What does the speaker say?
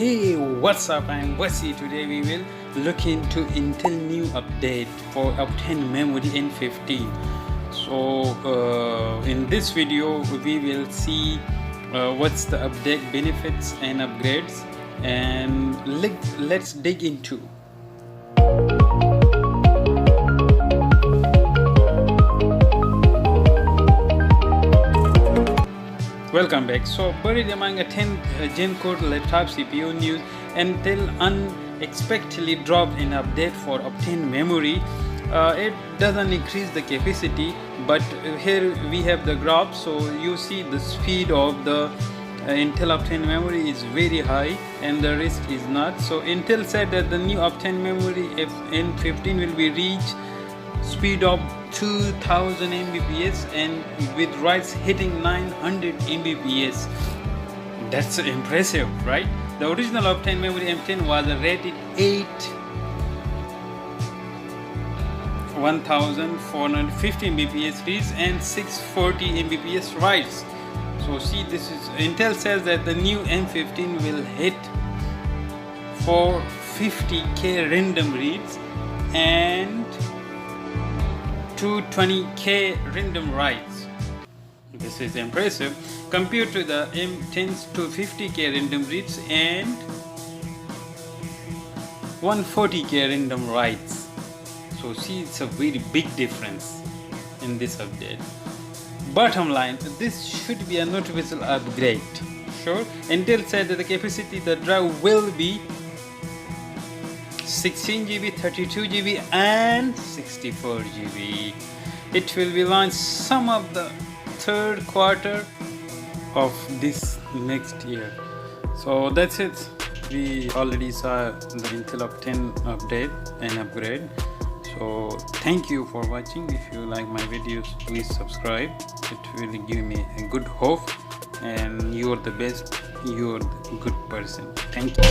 Hey, what's up? I'm Wasi. Today we will look into Intel new update for Optane Memory M15. So in this video we will see what's the update benefits and upgrades, and let's dig into. Welcome back. So buried among a 10th gen core laptop CPU news, Intel unexpectedly dropped an update for Optane Memory. It doesn't increase the capacity, but here we have the graph, so you see the speed of the Intel Optane Memory is very high and the rest is not. So Intel said that the new Optane Memory M15 will be reach speed of 2000 Mbps and with writes hitting 900 Mbps. That's impressive, right? The original Optane Memory M10 was rated 1450 Mbps reads and 640 Mbps writes. So see, this is Intel says that the new M15 will hit 450k random reads and 220k random writes. This is impressive compared to the M10's 250k random reads and 140k random writes. So see, it's a very big difference in this update. Bottom line, this should be a noticeable upgrade. Sure, Intel said that the capacity of the drive will be 16GB, 32GB and 64GB. It will be launched some of the third quarter of this next year. So that's it. We already saw the Intel Optane update and upgrade. So thank you for watching. If you like my videos, please subscribe. It will give me a good hope, and you're the best, you're the good person. Thank you.